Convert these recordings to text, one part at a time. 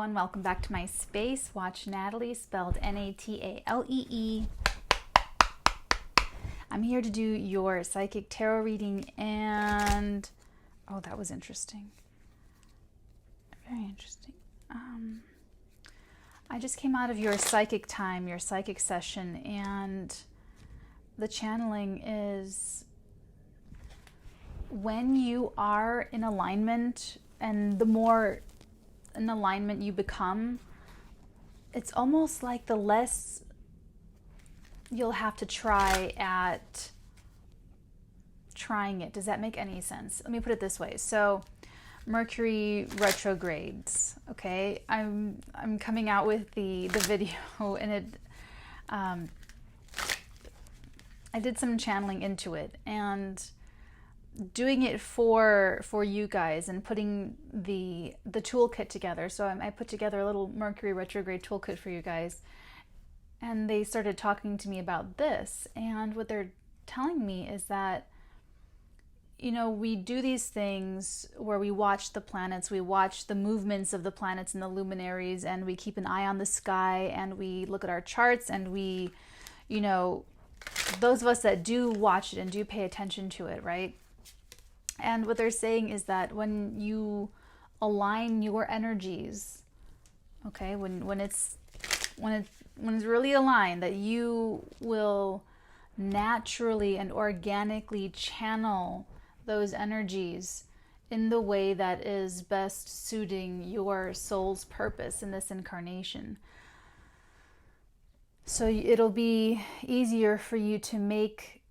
everyone. Welcome back to my space. Watch Natalie, spelled Natalee. I'm here to do your psychic tarot reading, and oh, that was interesting. Very interesting. I just came out of your psychic time, your psychic session, and the channeling is when you are in alignment, and the more in alignment you become, it's almost like the less you'll have to try at trying it. Does that make any sense? Let me put it this way. So Mercury retrogrades, okay? I'm coming out with the video, and it I did some channeling into it and doing it for you guys and putting the toolkit together. So I put together a little Mercury retrograde toolkit for you guys, and they started talking to me about this, and what they're telling me is that, you know, we do these things where we watch the planets, we watch the movements of the planets and the luminaries, and we keep an eye on the sky, and we look at our charts, and we, you know, those of us that do watch it and do pay attention to it, right? And what they're saying is that when you align your energies, okay, when it's really aligned, that you will naturally and organically channel those energies in the way that is best suiting your soul's purpose in this incarnation. So it'll be easier for you to make,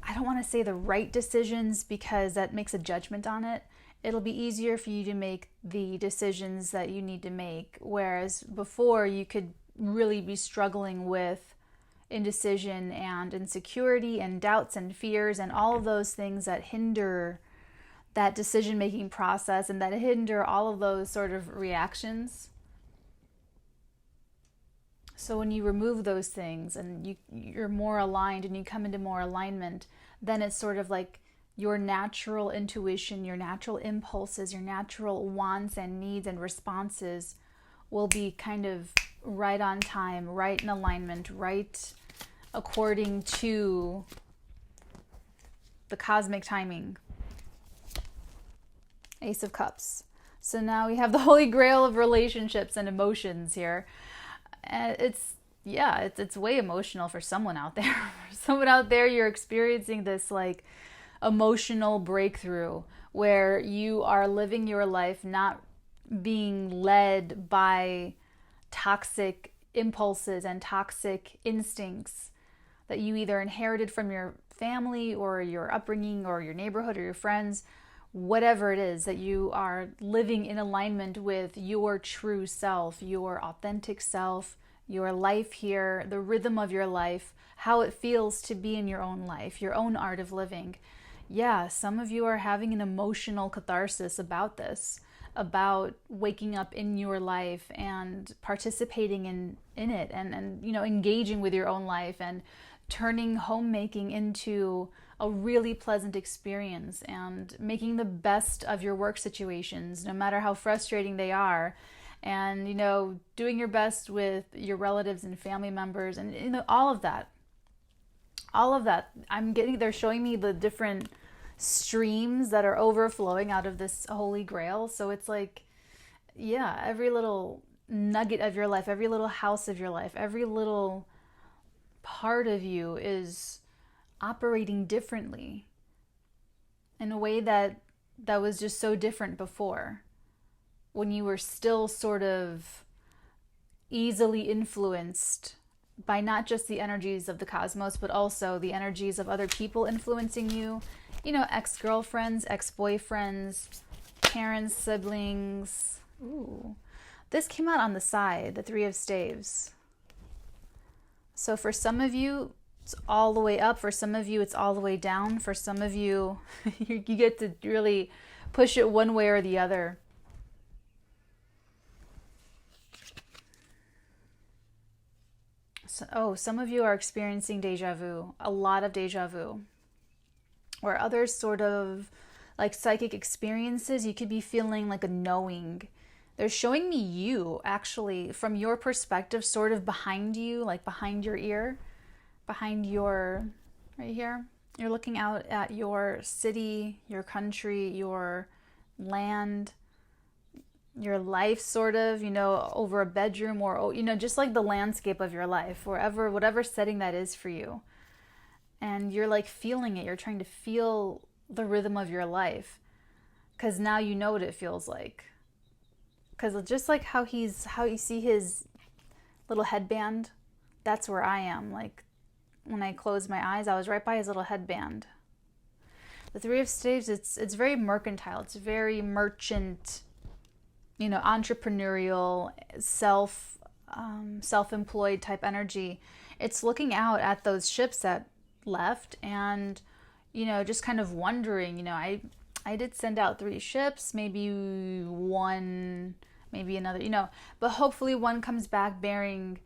I don't want to say the right decisions because that makes a judgment on it. It'll be easier for you to make the decisions that you need to make, whereas before you could really be struggling with indecision and insecurity and doubts and fears and all of those things that hinder that decision-making process and that hinder all of those sort of reactions. So when you remove those things and you're more aligned and you come into more alignment, then it's sort of like your natural intuition, your natural impulses, your natural wants and needs and responses will be kind of right on time, right in alignment, right according to the cosmic timing. Ace of Cups. So now we have the holy grail of relationships and emotions here. It's way emotional for someone out there. For someone out there, you're experiencing this like emotional breakthrough where you are living your life not being led by toxic impulses and toxic instincts that you either inherited from your family or your upbringing or your neighborhood or your friends, whatever it is, that you are living in alignment with your true self, your authentic self, your life here, the rhythm of your life, how it feels to be in your own life, your own art of living. Yeah, some of you are having an emotional catharsis about this, about waking up in your life and participating in it and you know, engaging with your own life and turning homemaking into a really pleasant experience and making the best of your work situations, no matter how frustrating they are. And, you know, doing your best with your relatives and family members and, you know, all of that. They're showing me the different streams that are overflowing out of this holy grail. So it's like, yeah, every little nugget of your life, every little house of your life, every little part of you is operating differently in a way that was just so different before, when you were still sort of easily influenced by not just the energies of the cosmos, but also the energies of other people influencing you. You know, ex-girlfriends, ex-boyfriends, parents, siblings. Ooh, this came out on the side, the Three of Staves. So for some of you, it's all the way up. For some of you, it's all the way down. For some of you, you get to really push it one way or the other. So, some of you are experiencing deja vu, a lot of deja vu. Or other sort of like psychic experiences, you could be feeling like a knowing They're showing me you actually from your perspective, sort of behind you, like behind your ear, behind your, right here. You're looking out at your city, your country, your land, your life, sort of, over a bedroom, or, just like the landscape of your life, wherever, whatever setting that is for you. And you're like feeling it. You're trying to feel the rhythm of your life because now you know what it feels like. Because just like how you see his little headband, that's where I am. Like when I closed my eyes, I was right by his little headband. The Three of Staves, it's very mercantile. It's very merchant, entrepreneurial, self-employed type energy. It's looking out at those ships that left and, just kind of wondering, I did send out 3 ships, maybe one, maybe another, but hopefully one comes back bearing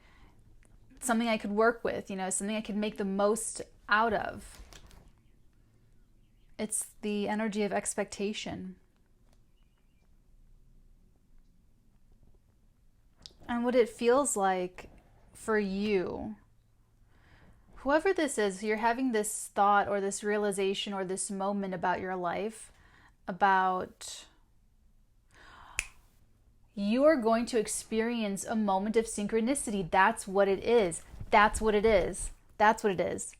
something I could work with, something I could make the most out of. It's the energy of expectation. And what it feels like for you, whoever this is, you're having this thought or this realization or this moment about your life, about you are going to experience a moment of synchronicity. That's what it is. That's what it is. That's what it is.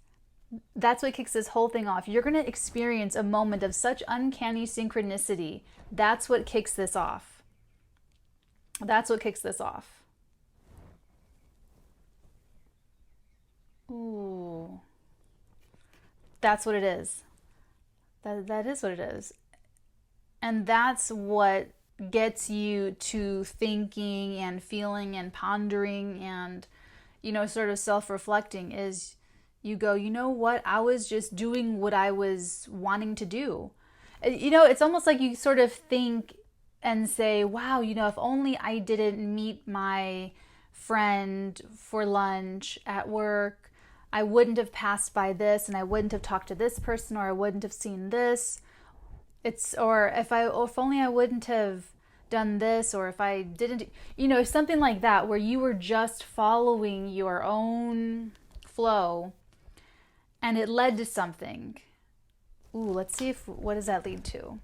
That's what kicks this whole thing off. You're going to experience a moment of such uncanny synchronicity. That's what kicks this off. That's what kicks this off. Ooh. That's what it is. That is what it is. And that's what gets you to thinking and feeling and pondering and, sort of self-reflecting is you go, you know what? I was just doing what I was wanting to do. It's almost like you sort of think and say, wow, if only I didn't meet my friend for lunch at work, I wouldn't have passed by this and I wouldn't have talked to this person or I wouldn't have seen this. Or if only I wouldn't have done this, or if I didn't, something like that, where you were just following your own flow and it led to something. Ooh, let's see what does that lead to?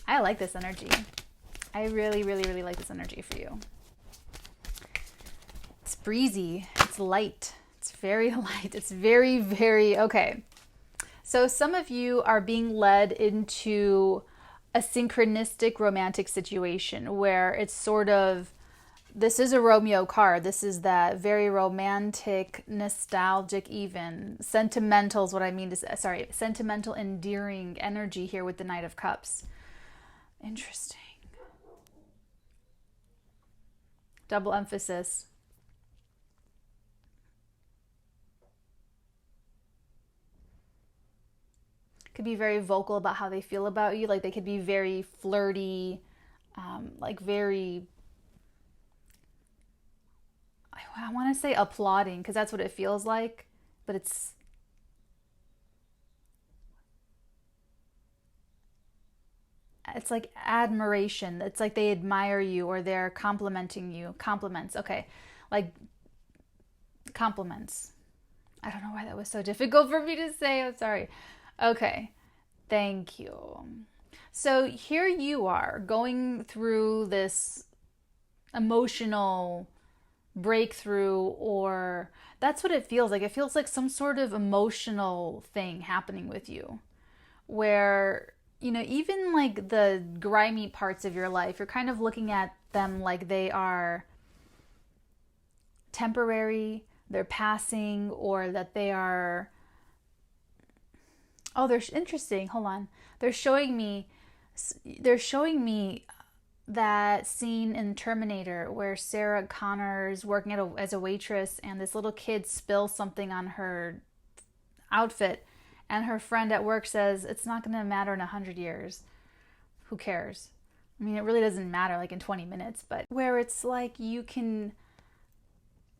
I like this energy. I really, really, really like this energy for you. It's breezy. It's light. It's very light. It's very, very, okay. So some of you are being led into a synchronistic romantic situation where it's sort of, this is a Romeo card. This is that very romantic, nostalgic even. Sentimental is what I mean to say. Sorry, sentimental, endearing energy here with the Knight of Cups. Interesting. Double emphasis. Could be very vocal about how they feel about you. Like they could be very flirty, like very, I want to say applauding because that's what it feels like, but it's like admiration. It's like they admire you or they're complimenting you. Compliments, okay. Like compliments. I don't know why that was so difficult for me to say. I'm sorry. Okay, thank you. So here you are going through this emotional breakthrough, or that's what it feels like. It feels like some sort of emotional thing happening with you where, even like the grimy parts of your life, you're kind of looking at them like they are temporary, they're passing, or that they are, oh, they're interesting. Hold on. They're showing me that scene in Terminator where Sarah Connor's working as a waitress and this little kid spills something on her outfit and her friend at work says, it's not going to matter in 100 years. Who cares? I mean, it really doesn't matter like in 20 minutes, but where it's like you can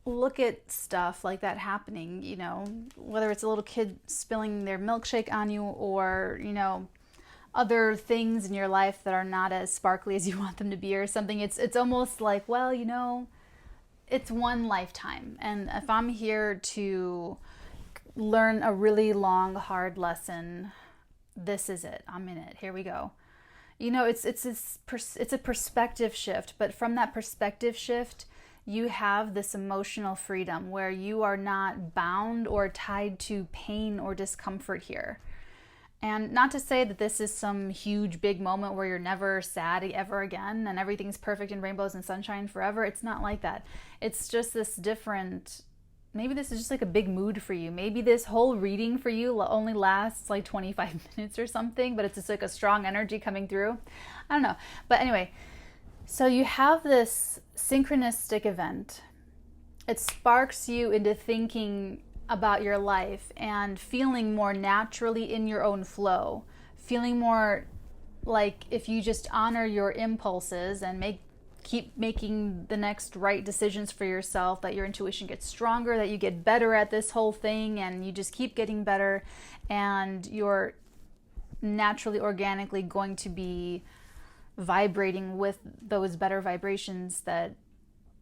look at stuff like that happening, whether it's a little kid spilling their milkshake on you or, other things in your life that are not as sparkly as you want them to be or something. It's almost like, well, it's one lifetime. And if I'm here to learn a really long, hard lesson, this is it. I'm in it. Here we go. It's a perspective shift, but from that perspective shift, you have this emotional freedom where you are not bound or tied to pain or discomfort here. And not to say that this is some huge big moment where you're never sad ever again and everything's perfect in rainbows and sunshine forever. It's not like that. It's just this different, maybe this is just like a big mood for you. Maybe this whole reading for you only lasts like 25 minutes or something, but it's just like a strong energy coming through. I don't know. But anyway, so you have this synchronistic event. It sparks you into thinking about your life and feeling more naturally in your own flow, feeling more like if you just honor your impulses and keep making the next right decisions for yourself, that your intuition gets stronger, that you get better at this whole thing, and you just keep getting better, and you're naturally, organically going to be vibrating with those better vibrations that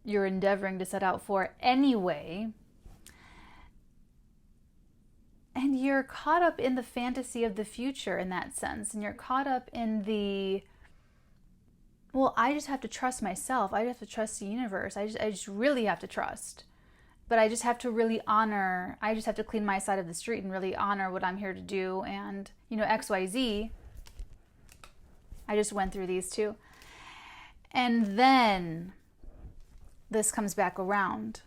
you're endeavoring to set out for anyway. And you're caught up in the fantasy of the future in that sense. And you're caught up in the, well, I just have to trust myself. I just have to trust the universe. I just really have to trust. But I just have to really honor, I just have to clean my side of the street and really honor what I'm here to do. And, XYZ, I just went through these too. And then this comes back around.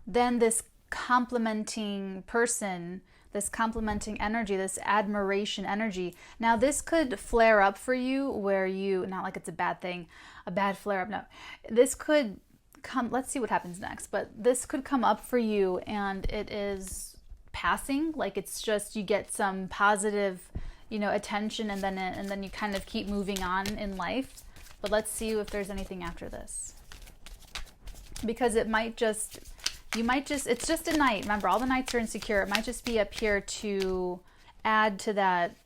Then this complimenting person, this complimenting energy, this admiration energy. Now this could flare up for you where you, not like it's a bad thing, a bad flare up, no. This could come, let's see what happens next, but this could come up for you and it is passing, like it's just, you get some positive, attention and then you kind of keep moving on in life. But let's see if there's anything after this. Because it's just a night. Remember, all the nights are insecure. It might just be up here to add to that.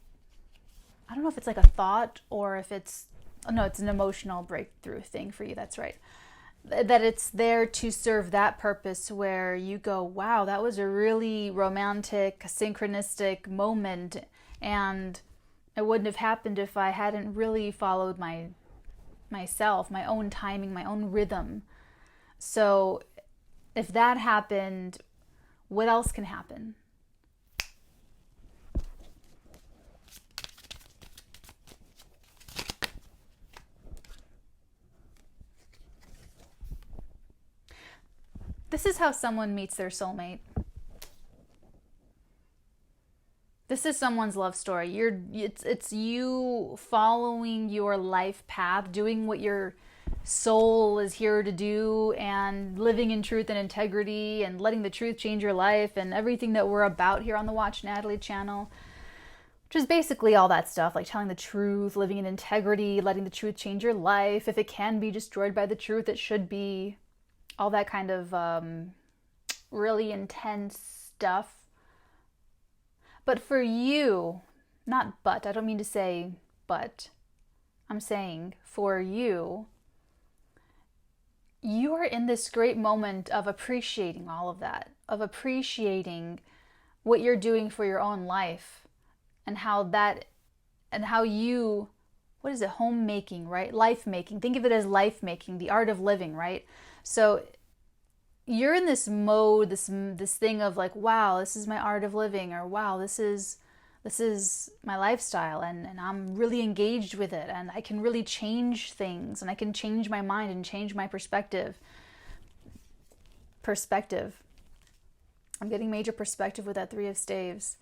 I don't know if it's like a thought or if it's an emotional breakthrough thing for you. That's right. That it's there to serve that purpose where you go, wow, that was a really romantic, synchronistic moment. And it wouldn't have happened if I hadn't really followed myself, my own timing, my own rhythm. So if that happened, what else can happen? This is how someone meets their soulmate. This is someone's love story. It's you following your life path, doing what your soul is here to do, and living in truth and integrity, and letting the truth change your life, and everything that we're about here on the Watch Natalie channel, which is basically all that stuff, like telling the truth, living in integrity, letting the truth change your life. If it can be destroyed by the truth, it should be. All that kind of really intense stuff. But for you, not but, I don't mean to say but, I'm saying for you, you are in this great moment of appreciating all of that, of appreciating what you're doing for your own life, and how you, what is it, homemaking, right? Life making. Think of it as life making, the art of living, right? So you're in this mode, this thing of like, wow, this is my art of living, or wow, this is my lifestyle, and I'm really engaged with it, and I can really change things, and I can change my mind and change my perspective. I'm getting major perspective with that 3 of staves.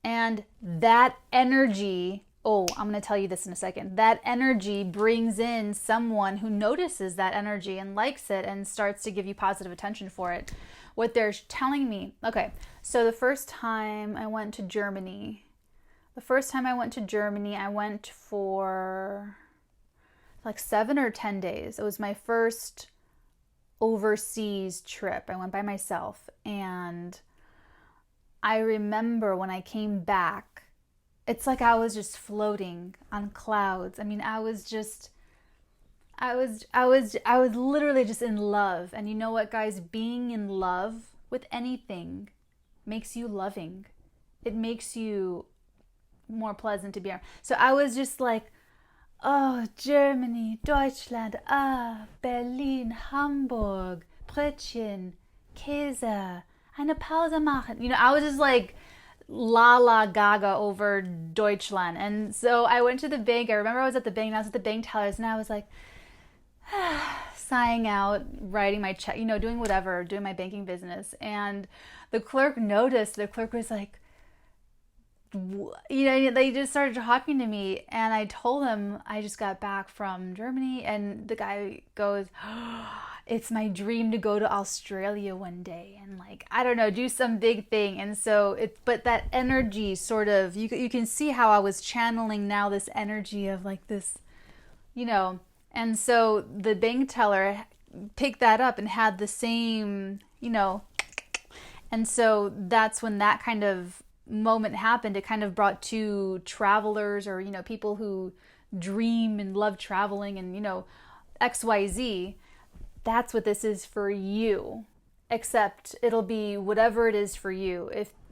And that energy, I'm going to tell you this in a second. That energy brings in someone who notices that energy and likes it and starts to give you positive attention for it. What they're telling me, okay, so the first time I went to Germany, I went for like 7 or 10 days. It was my first overseas trip. I went by myself, and I remember when I came back, it's like I was just floating on clouds. I mean, I was literally just in love. And you know what, guys? Being in love with anything makes you loving. It makes you more pleasant to be around. So I was just like, oh, Germany, Deutschland, Berlin, Hamburg, Brötchen, Käse, eine Pause machen. You know, I was just like la la gaga over Deutschland. And so I went to the bank. I remember I was at the bank and I was at the bank tellers and I was like sighing out, writing my check, you know, doing whatever, doing my banking business. And the clerk noticed. The clerk was like, you know, they just started talking to me, and I told them I just got back from Germany, and the guy goes, oh, it's my dream to go to Australia one day, and like, I don't know, do some big thing. And so but that energy sort of, you can see how I was channeling now this energy of like this, you know. And so the bank teller picked that up and had the same, you know. And so that's when that kind of moment happened. It kind of brought two travelers, or, you know, people who dream and love traveling and, you know, XYZ. That's what this is for you. Except it'll be whatever it is for you.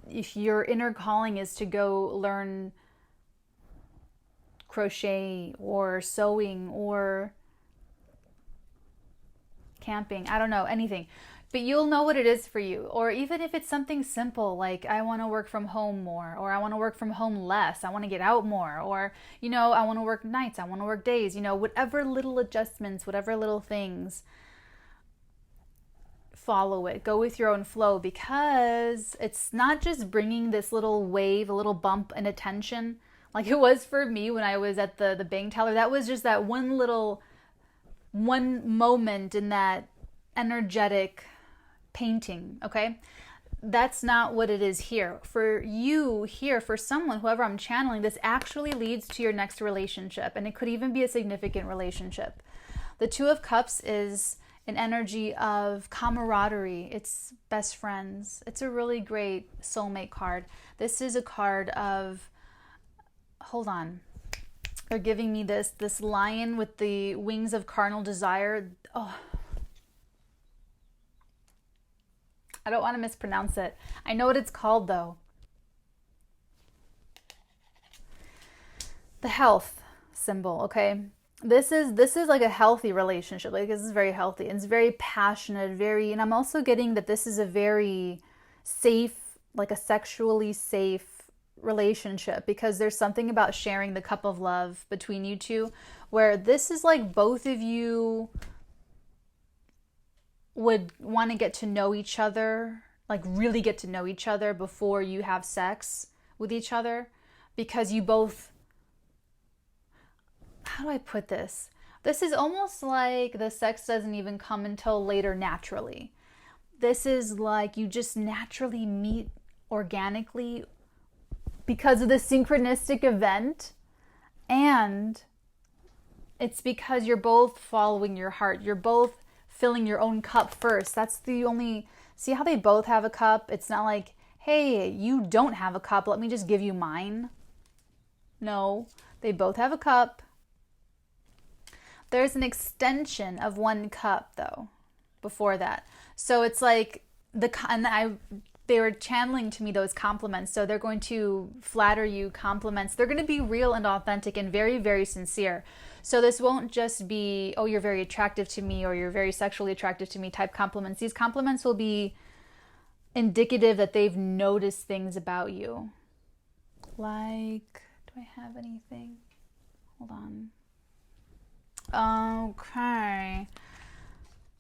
If your inner calling is to go learn crochet or sewing or camping, I don't know, anything. But you'll know what it is for you. Or even if it's something simple, like I want to work from home more, or I want to work from home less, I want to get out more, or, you know, I want to work nights, I want to work days, you know, whatever little adjustments, whatever little things, follow it. Go with your own flow, because it's not just bringing this little wave, a little bump in attention, like it was for me when I was at the bank teller. That was just that one moment in that energetic painting, okay? That's not what it is here. For you here, for someone, whoever I'm channeling, this actually leads to your next relationship, and it could even be a significant relationship. The Two of Cups is an energy of camaraderie. It's best friends. It's a really great soulmate card. This is a card of, hold on, they're giving me this lion with the wings of carnal desire. Oh, I don't want to mispronounce it. I know what it's called though. The health symbol, okay? This is like a healthy relationship. Like, this is very healthy. And it's very passionate, and I'm also getting that this is a very safe, like a sexually safe relationship, because there's something about sharing the cup of love between you two, where this is like both of you would want to get to know each other, like really get to know each other before you have sex with each other, because you both, how do I put this? This is almost like the sex doesn't even come until later naturally. This is like you just naturally meet organically because of the synchronistic event, and it's because you're both following your heart. You're both filling your own cup first. That's the only, see how they both have a cup? It's not like, hey, you don't have a cup, let me just give you mine. No, they both have a cup. There's an extension of one cup though before that. So it's like they were channeling to me those compliments. So they're going to flatter you, compliments. They're going to be real and authentic and very, very sincere. So this won't just be, oh, you're very attractive to me, or you're very sexually attractive to me type compliments. These compliments will be indicative that they've noticed things about you. Like, do I have anything? Hold on. Okay.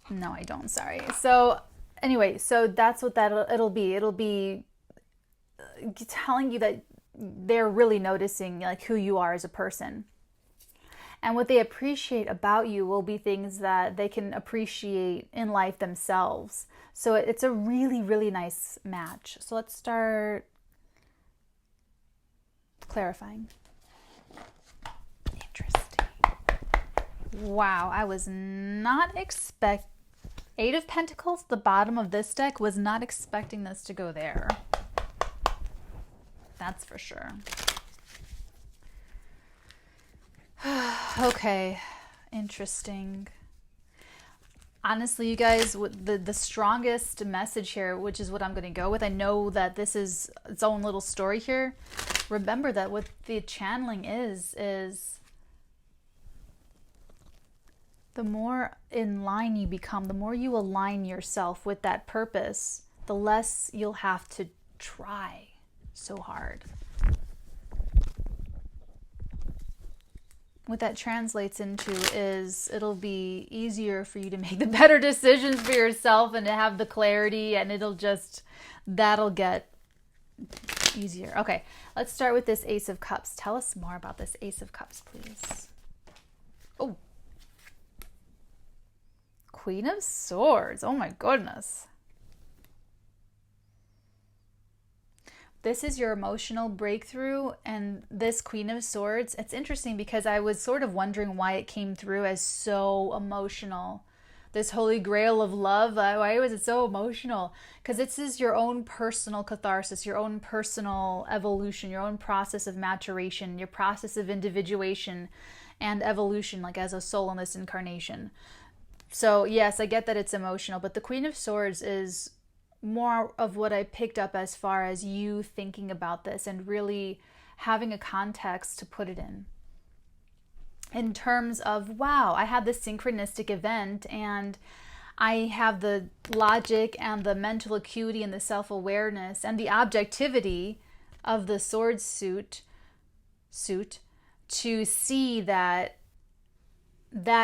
No, I don't. Sorry. So anyway, so that's what it'll be. It'll be telling you that they're really noticing like who you are as a person. And what they appreciate about you will be things that they can appreciate in life themselves. So it's a really, really nice match. So let's start clarifying. Interesting. Wow, I was not expecting... 8 of Pentacles, the bottom of this deck, was not expecting this to go there. That's for sure. Okay, interesting. Honestly, you guys, the strongest message here, which is what I'm going to go with, I know that this is its own little story here. Remember that what the channeling is the more in line you become, the more you align yourself with that purpose, the less you'll have to try so hard. What that translates into is it'll be easier for you to make the better decisions for yourself and to have the clarity, and that'll get easier. Okay, let's start with this Ace of Cups. Tell us more about this Ace of Cups, please. Oh, Queen of Swords. Oh my goodness. This is your emotional breakthrough, and this Queen of Swords, it's interesting because I was sort of wondering why it came through as so emotional. This holy grail of love, why was it so emotional? Because this is your own personal catharsis, your own personal evolution, your own process of maturation, your process of individuation and evolution, like as a soul in this incarnation. So yes, I get that it's emotional, but the Queen of Swords is more of what I picked up as far as you thinking about this and really having a context to put it in terms of, wow, I had this synchronistic event and I have the logic and the mental acuity and the self-awareness and the objectivity of the sword suit to see that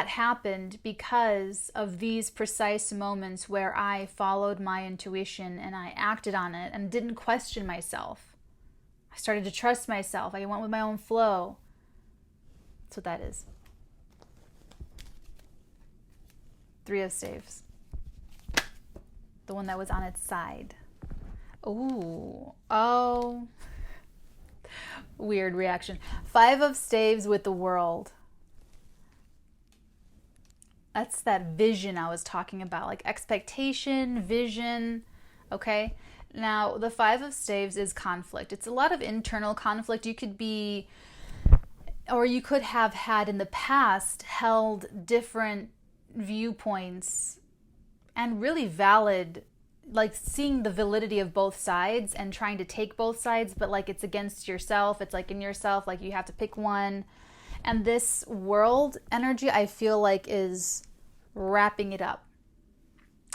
happened because of these precise moments where I followed my intuition and I acted on it and didn't question myself. I started to trust myself. I went with my own flow. That's what that is. Three of Staves. The one that was on its side. Ooh. Oh. Weird reaction. Five of Staves with the World. That's that vision I was talking about, like expectation, vision, okay? Now, the Five of Staves is conflict. It's a lot of internal conflict. You could have had in the past held different viewpoints and really valid, like seeing the validity of both sides and trying to take both sides, but like it's against yourself. It's like in yourself, like you have to pick one. And this world energy, I feel like, is wrapping it up.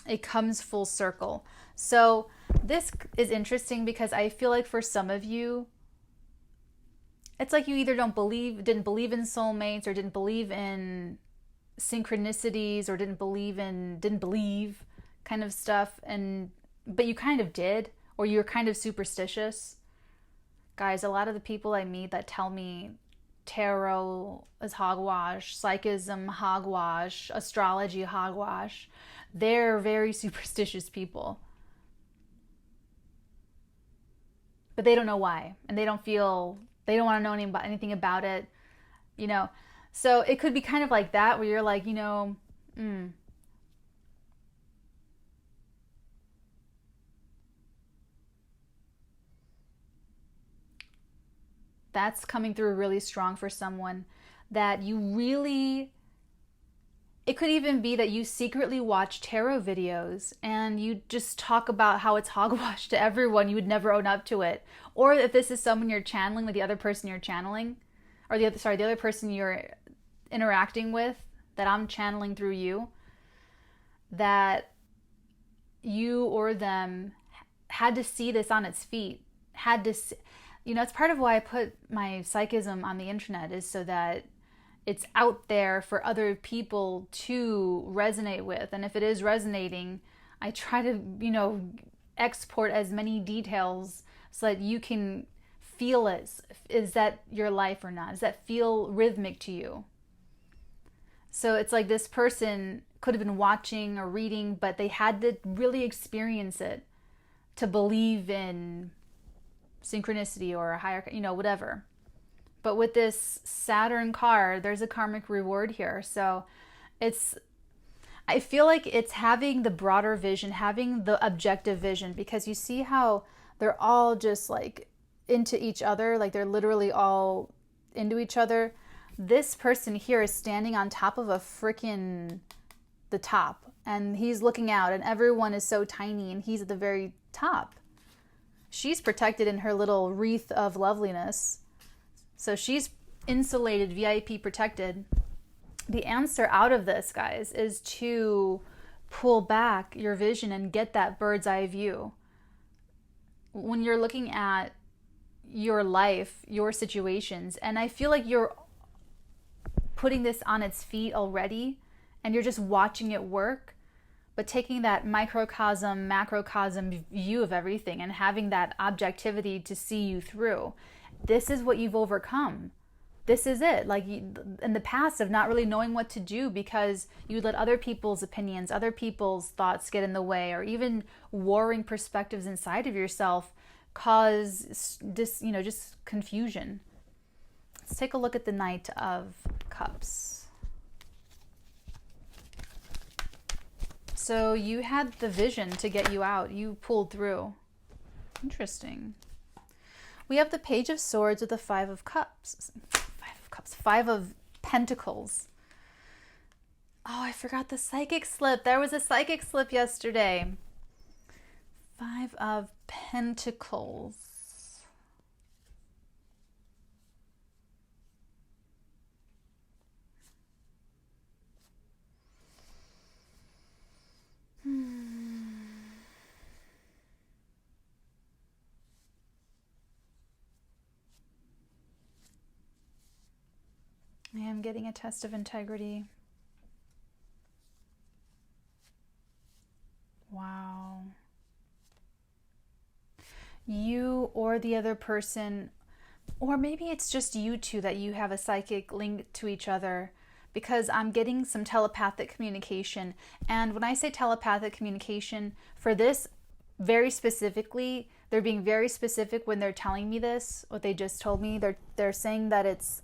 It comes full circle. So this is interesting because I feel like for some of you, it's like you either didn't believe in soulmates, or didn't believe in synchronicities, or didn't believe kind of stuff, but you kind of did, or you're kind of superstitious. Guys, a lot of the people I meet that tell me tarot is hogwash, psychism hogwash, astrology hogwash, they're very superstitious people. But they don't know why, and they don't want to know anything about it, you know. So it could be kind of like that, where you're like, that's coming through really strong for someone, that you really, it could even be that you secretly watch tarot videos and you just talk about how it's hogwash to everyone. You would never own up to it. Or if this is someone you're channeling, like the other person you're channeling, or the other person you're interacting with, that I'm channeling through you, that you or them had to see this on its feet, it's part of why I put my psychism on the internet, is so that it's out there for other people to resonate with. And if it is resonating, I try to, export as many details so that you can feel it. Is that your life or not? Does that feel rhythmic to you? So it's like this person could have been watching or reading, but they had to really experience it to believe in synchronicity or a higher, whatever. But with this Saturn card, there's a karmic reward here. So I feel like it's having the broader vision, having the objective vision, because you see how they're all just like into each other, like they're literally all into each other. This person here is standing on top of a freaking the top, and he's looking out, and everyone is so tiny, and he's at the very top. She's protected in her little wreath of loveliness. So she's insulated, VIP protected. The answer out of this, guys, is to pull back your vision and get that bird's eye view. When you're looking at your life, your situations, and I feel like you're putting this on its feet already, and you're just watching it work, but taking that microcosm, macrocosm view of everything and having that objectivity to see you through. This is what you've overcome. This is it. Like in the past of not really knowing what to do because you let other people's opinions, other people's thoughts get in the way, or even warring perspectives inside of yourself cause just confusion. Let's take a look at the Knight of Cups. So you had the vision to get you out. You pulled through. Interesting. We have the Page of Swords with the Five of Cups. Five of Pentacles. Oh, I forgot the psychic slip. There was a psychic slip yesterday. Five of Pentacles. I am getting a test of integrity. Wow. You or the other person, or maybe it's just you two that you have a psychic link to each other, because I'm getting some telepathic communication. And when I say telepathic communication, for this very specifically, they're being very specific when they're telling me this, what they just told me. They're saying that it's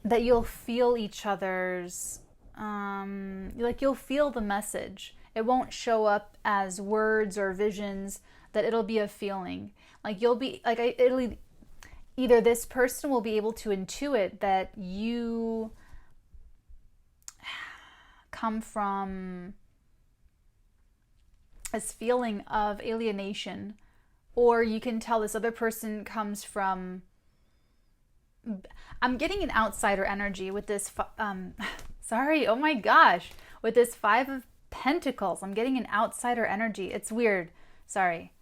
that you'll feel each other's, like you'll feel the message. It won't show up as words or visions, that it'll be a feeling. Like you'll be, like it'll either this person will be able to intuit that you come from this feeling of alienation, or you can tell this other person comes from, I'm getting an outsider energy with this, sorry, oh my gosh, with this Five of Pentacles. I'm getting an outsider energy. It's weird. Sorry.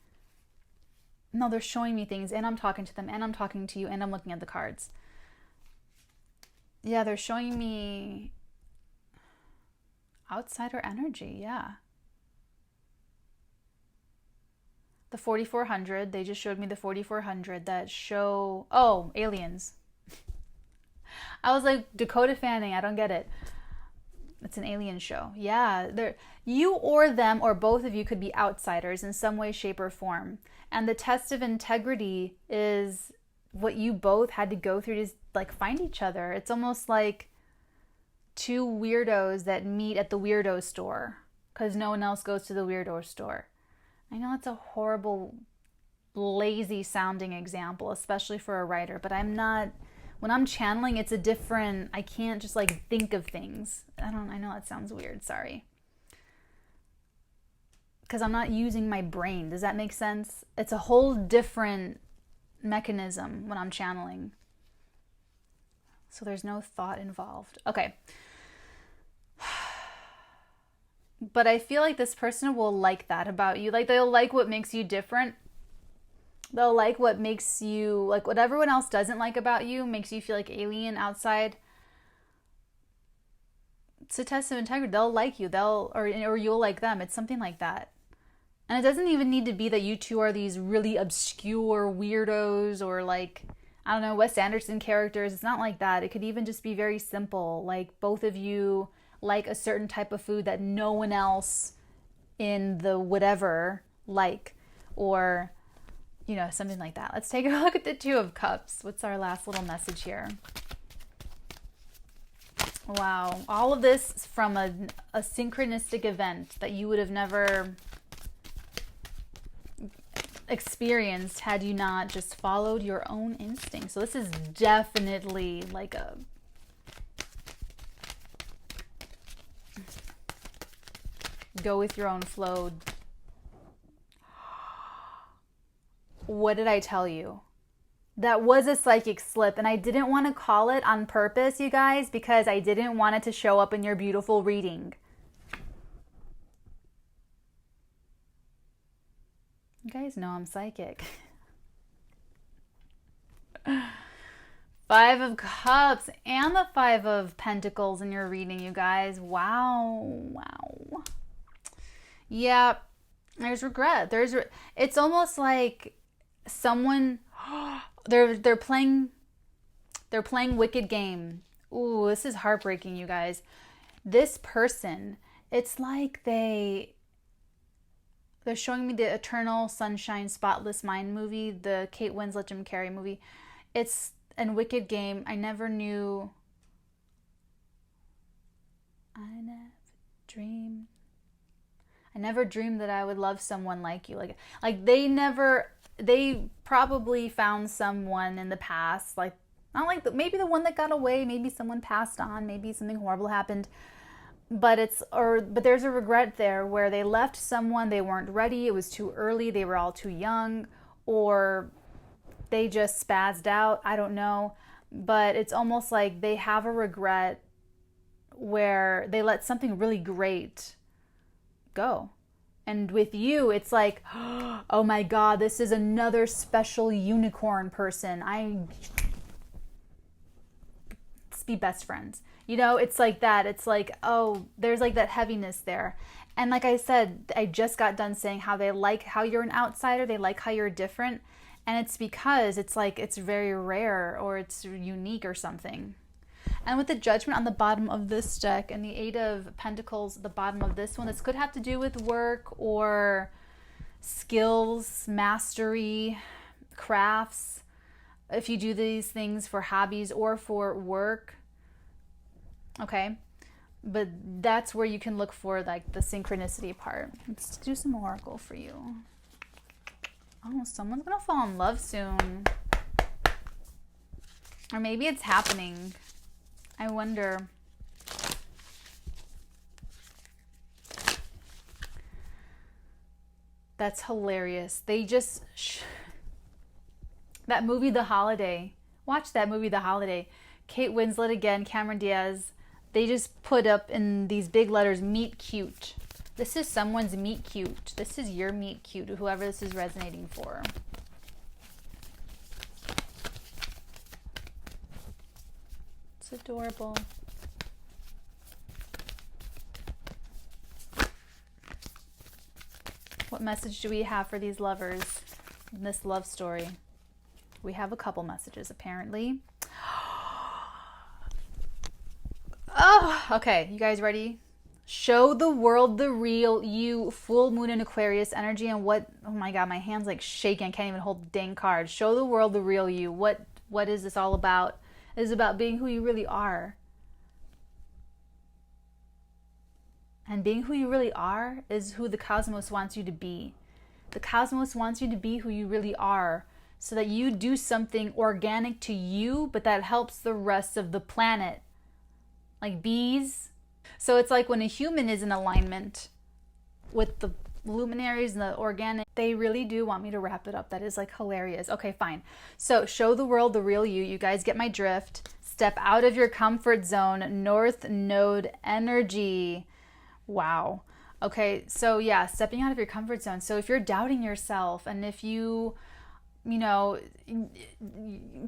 No, they're showing me things, and I'm talking to them, and I'm talking to you, and I'm looking at the cards. Yeah, they're showing me outsider energy, yeah. The 4400, they just showed me the 4400 that show, oh, aliens. I was like, Dakota Fanning, I don't get it. It's an alien show. Yeah, you or them or both of you could be outsiders in some way, shape, or form. And the test of integrity is what you both had to go through to like find each other. It's almost like two weirdos that meet at the weirdo store because no one else goes to the weirdo store. I know it's a horrible, lazy sounding example, especially for a writer, but I'm not, when I'm channeling, it's a different, I can't just like think of things. I know that sounds weird, sorry. Because I'm not using my brain. Does that make sense? It's a whole different mechanism when I'm channeling. So there's no thought involved. Okay. But I feel like this person will like that about you. Like they'll like what makes you different. They'll like what makes you, like what everyone else doesn't like about you, makes you feel like alien outside. It's a test of integrity. They'll like you. Or you'll like them. It's something like that. And it doesn't even need to be that you two are these really obscure weirdos or like, I don't know, Wes Anderson characters. It's not like that. It could even just be very simple. Like both of you like a certain type of food that no one else in the whatever like, or, you know, something like that. Let's take a look at the Two of Cups. What's our last little message here? Wow. All of this from a synchronistic event that you would have never experienced had you not just followed your own instinct. So this is definitely like a go with your own flow. What did I tell you? That was a psychic slip, and I didn't want to call it on purpose, you guys, because I didn't want it to show up in your beautiful reading. You guys know I'm psychic. Five of Cups and the Five of Pentacles in your reading, you guys. Wow. Yeah, there's regret. It's almost like someone they're playing wicked game. Ooh, this is heartbreaking, you guys. This person, it's like they're showing me the Eternal Sunshine Spotless Mind movie, the Kate Winslet Jim Carrey movie. It's a wicked game. I never dreamed that I would love someone like you. Like they probably found someone in the past, like not like maybe the one that got away, maybe someone passed on, maybe something horrible happened. But there's a regret there where they left someone, they weren't ready, it was too early, they were all too young, or they just spazzed out, I don't know. But it's almost like they have a regret where they let something really great go. And with you, it's like, oh my God, this is another special unicorn person. Let's be best friends. You know, it's like that. It's like, oh, there's like that heaviness there. And like I said, I just got done saying how they like how you're an outsider. They like how you're different. And it's because it's like it's very rare or it's unique or something. And with the Judgment on the bottom of this deck and the Eight of Pentacles at the bottom of this one, this could have to do with work or skills, mastery, crafts. If you do these things for hobbies or for work, okay? But that's where you can look for like the synchronicity part. Let's do some oracle for you. Oh, someone's gonna fall in love soon. Or maybe it's happening. I wonder. That's hilarious. They just... that movie, The Holiday. Watch that movie, The Holiday. Kate Winslet again, Cameron Diaz. They just put up in these big letters, Meetcute. This is someone's Meetcute. This is your Meetcute, whoever this is resonating for. It's adorable. What message do we have for these lovers in this love story? We have a couple messages, apparently. Oh, okay. You guys ready? Show the world the real you, full moon in Aquarius energy, and what, oh my God, my hand's like shaking. I can't even hold the dang card. Show the world the real you. What is this all about? It is about being who you really are. And being who you really are is who the cosmos wants you to be. The cosmos wants you to be who you really are so that you do something organic to you, but that helps the rest of the planet. Like bees. So it's like when a human is in alignment with the luminaries and the organic, they really do want me to wrap it up. That is like hilarious. Okay, fine. So show the world the real you. You guys get my drift. Step out of your comfort zone. North Node energy. Wow. Okay, so yeah, stepping out of your comfort zone. So if you're doubting yourself and if you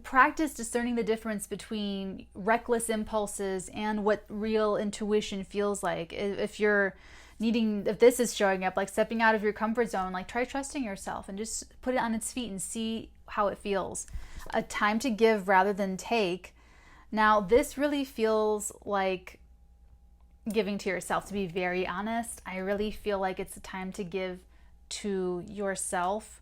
practice discerning the difference between reckless impulses and what real intuition feels like. If this is showing up, like stepping out of your comfort zone, like try trusting yourself and just put it on its feet and see how it feels. A time to give rather than take. Now, this really feels like giving to yourself, to be very honest. I really feel like it's a time to give to yourself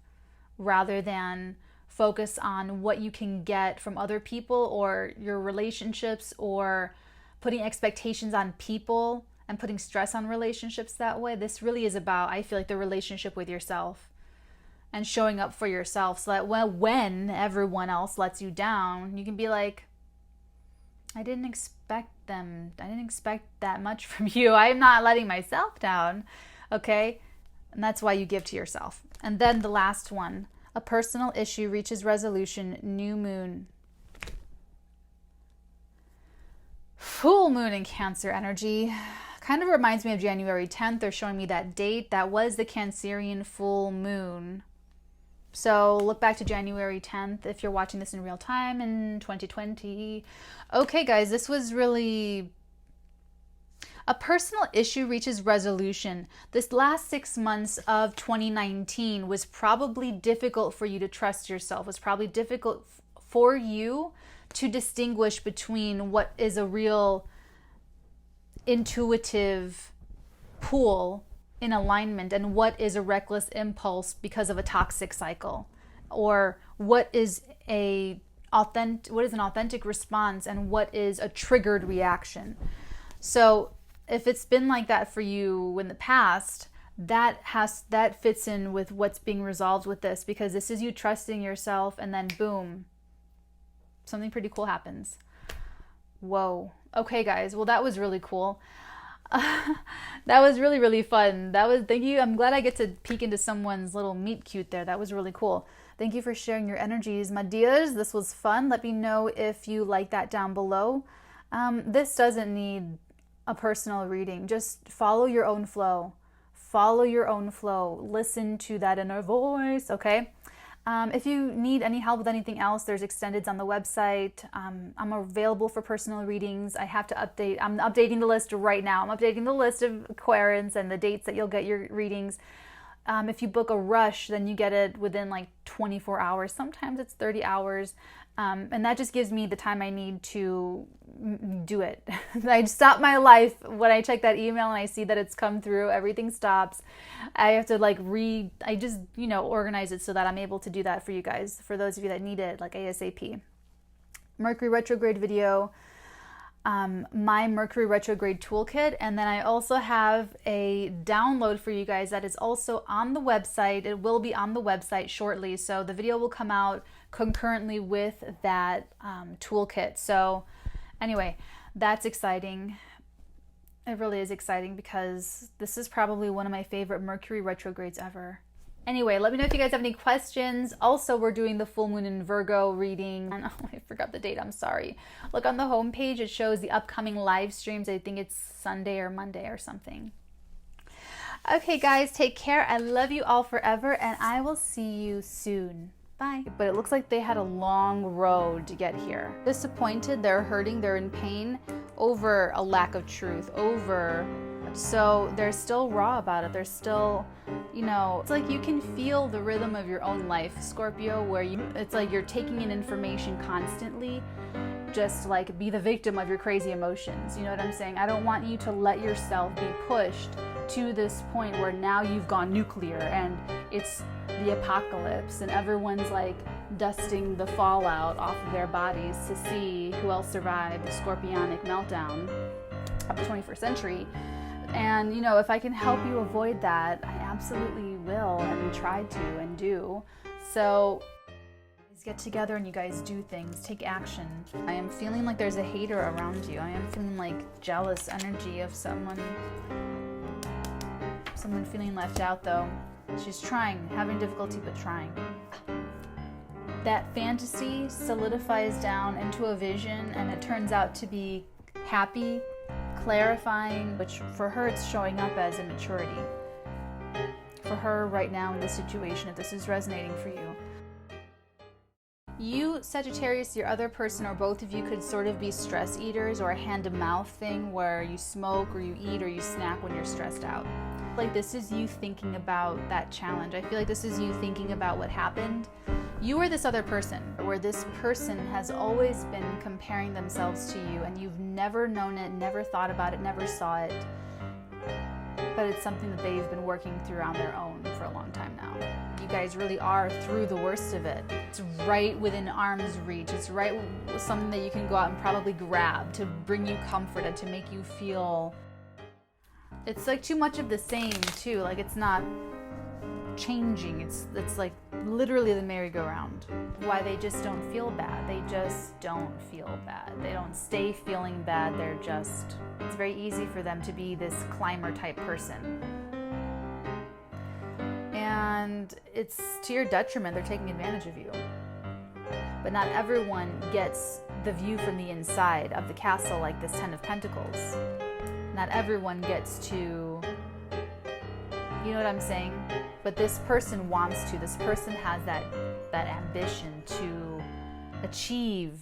rather than focus on what you can get from other people or your relationships or putting expectations on people and putting stress on relationships that way. This really is about, I feel like, the relationship with yourself. and showing up for yourself, so that when everyone else lets you down, you can be like, I didn't expect that much from you. I'm not letting myself down. Okay? And that's why you give to yourself. And then the last one, a personal issue reaches resolution, new moon. Full moon in Cancer energy. Kind of reminds me of January 10th. They're showing me that date. That was the Cancerian full moon. So look back to January 10th if you're watching this in real time in 2020. Okay, guys, this was really... A personal issue reaches resolution. This last 6 months of 2019 was probably difficult for you to trust yourself. It was probably difficult for you to distinguish between what is a real intuitive pull in alignment and what is a reckless impulse because of a toxic cycle, or what is an authentic response and what is a triggered reaction. So if it's been like that for you in the past, that fits in with what's being resolved with this, because this is you trusting yourself, and then boom, something pretty cool happens. Whoa. Okay, guys. Well, that was really cool. That was really, really fun. Thank you. I'm glad I get to peek into someone's little meet cute there. That was really cool. Thank you for sharing your energies, my dears. This was fun. Let me know if you like that down below. This doesn't need a personal reading. Just follow your own flow. Follow your own flow. Listen to that inner voice, okay? If you need any help with anything else, there's extendeds on the website. I'm available for personal readings. I have to update. I'm updating the list right now. I'm updating the list of Querents and the dates that you'll get your readings. If you book a rush, then you get it within like 24 hours. Sometimes it's 30 hours. And that just gives me the time I need to do it. I stop my life when I check that email and I see that it's come through. Everything stops. I have to I just, organize it so that I'm able to do that for you guys, for those of you that need it, like ASAP. Mercury retrograde video, my Mercury retrograde toolkit, and then I also have a download for you guys that is also on the website. It will be on the website shortly, so the video will come out concurrently with that toolkit. So anyway, that's exciting. It really is exciting, because this is probably one of my favorite Mercury retrogrades ever. Anyway, let me know if you guys have any questions. Also, we're doing the full moon in Virgo reading. Oh, I forgot the date. I'm sorry. Look on the homepage. It shows the upcoming live streams. I think it's Sunday or Monday or something. Okay, guys, take care. I love you all forever, and I will see you soon. Bye. But it looks like they had a long road to get here. Disappointed, they're hurting, they're in pain over a lack of truth, so they're still raw about it. They're still, it's like you can feel the rhythm of your own life, Scorpio, where it's like you're taking in information constantly. Just like be the victim of your crazy emotions. You know what I'm saying? I don't want you to let yourself be pushed to this point where now you've gone nuclear and it's the apocalypse and everyone's like dusting the fallout off of their bodies to see who else survived the scorpionic meltdown of the 21st century. And if I can help you avoid that, I absolutely will and try to and do. So get together and you guys do things, take action. I am feeling like there's a hater around you. I am feeling like jealous energy of someone feeling left out, though. She's trying, having difficulty, but trying. That fantasy solidifies down into a vision, and it turns out to be happy, clarifying, which for her it's showing up as immaturity. For her right now in this situation, if this is resonating for you. You, Sagittarius, your other person, or both of you could sort of be stress eaters, or a hand-to-mouth thing where you smoke or you eat or you snack when you're stressed out. Like this is you thinking about that challenge. I feel like this is you thinking about what happened. You are this other person, where this person has always been comparing themselves to you and you've never known it, never thought about it, never saw it. But it's something that they've been working through on their own for a long time now. You guys really are through the worst of it. It's right within arm's reach. It's right something that you can go out and probably grab to bring you comfort and to make you feel... It's like too much of the same too. Like it's not changing. It's like literally the merry-go-round. Why they just don't feel bad. They just don't feel bad. They don't stay feeling bad. It's very easy for them to be this climber type person. And it's to your detriment. They're taking advantage of you. But not everyone gets the view from the inside of the castle like this Ten of Pentacles. Not everyone gets to, you know what I'm saying? But this person wants to. This person has that ambition to achieve.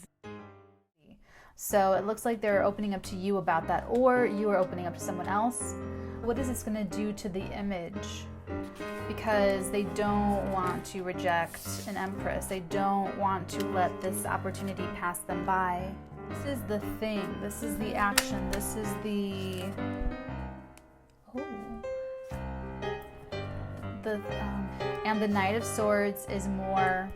So it looks like they're opening up to you about that, or you are opening up to someone else. What is this going to do to the image? Because they don't want to reject an empress. They don't want to let this opportunity pass them by. This is the thing. This is the action. This is the... and the Knight of Swords is more